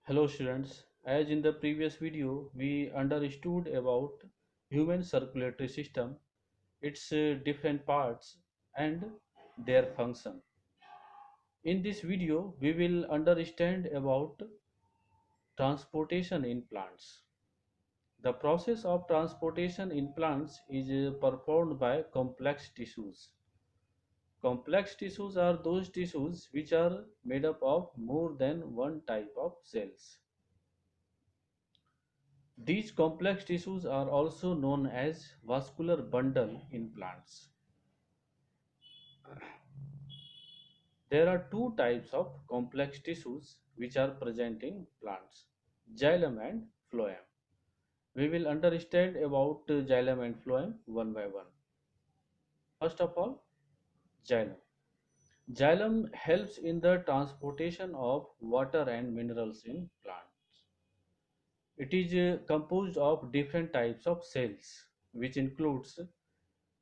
Hello students, as in the previous video we understood about human circulatory system, its different parts and their function. In this video we will understand about transportation in plants. The process of transportation in plants is performed by complex tissues. Complex tissues are those tissues which are made up of more than one type of cells. These complex tissues are also known as vascular bundle in plants. There are two types of complex tissues which are present in plants, xylem and phloem. We will understand about xylem and phloem one by one. First of all, xylem. Xylem helps in the transportation of water and minerals in plants. It is composed of different types of cells, which includes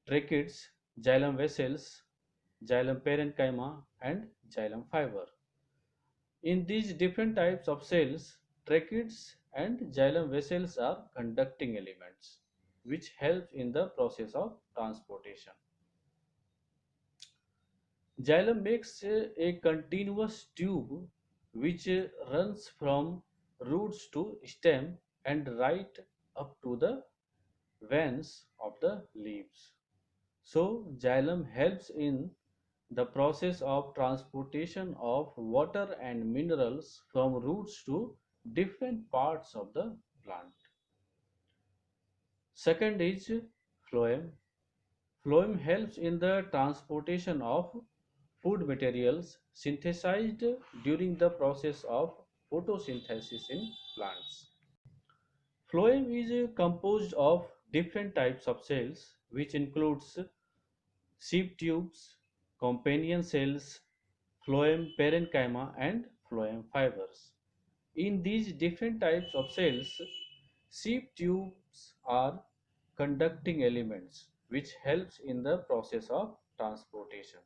tracheids, xylem vessels, xylem parenchyma, and xylem fiber. In these different types of cells, tracheids and xylem vessels are conducting elements, which help in the process of transportation. Xylem makes a continuous tube which runs from roots to stem and right up to the veins of the leaves. So, xylem helps in the process of transportation of water and minerals from roots to different parts of the plant. Second is phloem. Phloem helps in the transportation of food materials synthesized during the process of photosynthesis in plants. Phloem is composed of different types of cells which includes sieve tubes, companion cells, phloem parenchyma and phloem fibers. In these different types of cells, sieve tubes are conducting elements which helps in the process of transportation.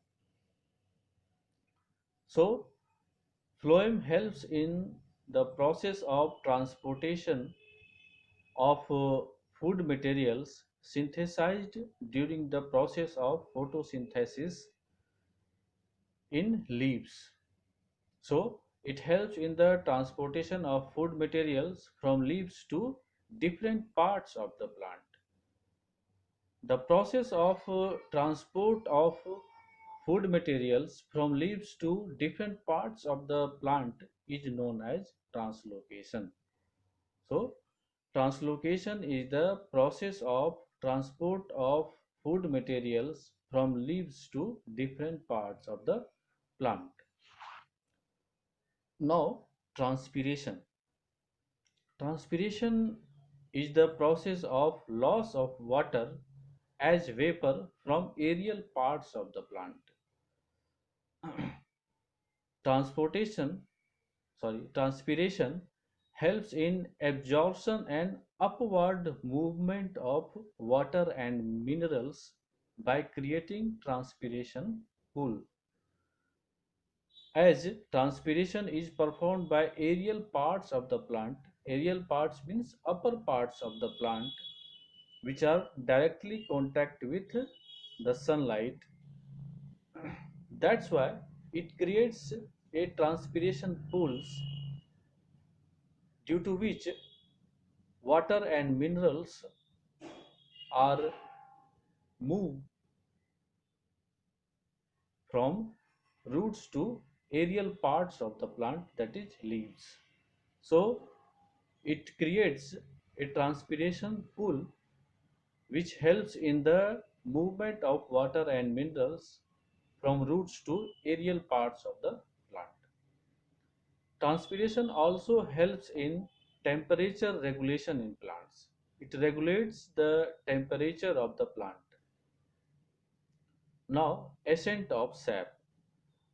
So, phloem helps in the process of transportation of food materials synthesized during the process of photosynthesis in leaves. So, it helps in the transportation of food materials from leaves to different parts of the plant. The process of transport of food materials from leaves to different parts of the plant is known as translocation. So, translocation is the process of transport of food materials from leaves to different parts of the plant. Now, transpiration. Transpiration is the process of loss of water as vapor from aerial parts of the plant. Transportation, Transpiration helps in absorption and upward movement of water and minerals by creating transpiration pool. As transpiration is performed by aerial parts of the plant, aerial parts means upper parts of the plant which are directly contact with the sunlight. That's why it creates a transpiration pools due to which water and minerals are moved from roots to aerial parts of the plant, that is leaves. So it creates a transpiration pool which helps in the movement of water and minerals from roots to aerial parts of the plant. Transpiration also helps in temperature regulation in plants. It regulates the temperature of the plant. Now, ascent of sap.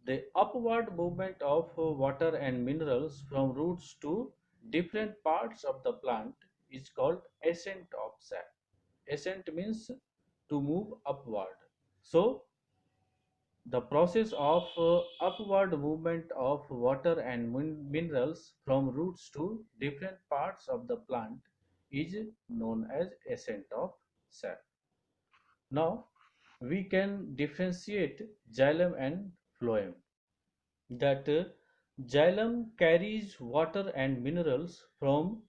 The upward movement of water and minerals from roots to different parts of the plant is called ascent of sap. Ascent means to move upward. So, The process of upward movement of water and minerals from roots to different parts of the plant is known as ascent of sap. Now, we can differentiate xylem and phloem. That xylem carries water and minerals from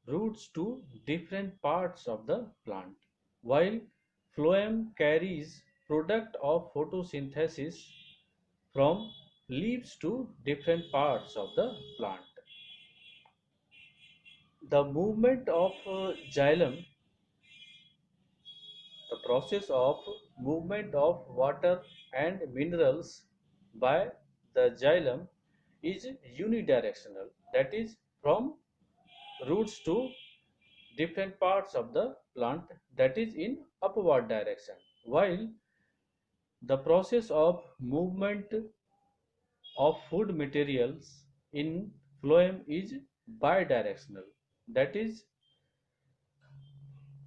roots to different parts of the plant, while phloem carries product of photosynthesis from leaves to different parts of the plant. The movement of xylem, the process of movement of water and minerals by the xylem is unidirectional, that is from roots to different parts of the plant, that is in upward direction, while the process of movement of food materials in phloem is bidirectional, that is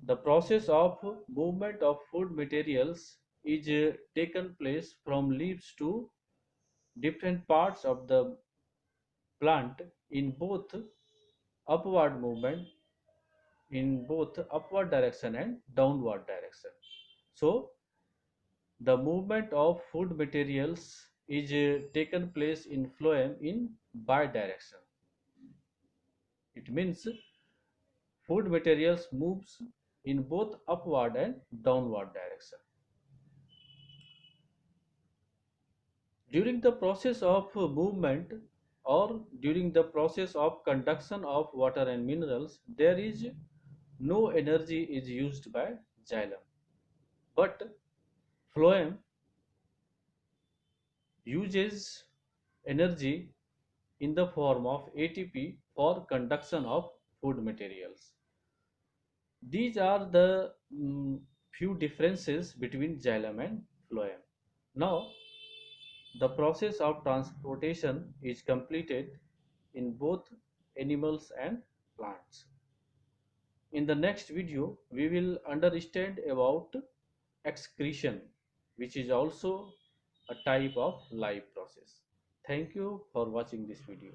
the process of movement of food materials is taken place from leaves to different parts of the plant in both upward movement, in both upward direction and downward direction. So the movement of food materials is taken place in phloem in bidirection. It means food materials moves in both upward and downward direction. During the process of movement or during the process of conduction of water and minerals, there is no energy is used by xylem, but phloem uses energy in the form of ATP for conduction of food materials. These are the few differences between xylem and phloem. Now, the process of transportation is completed in both animals and plants. In the next video, we will understand about excretion, which is also a type of life process. Thank you for watching this video.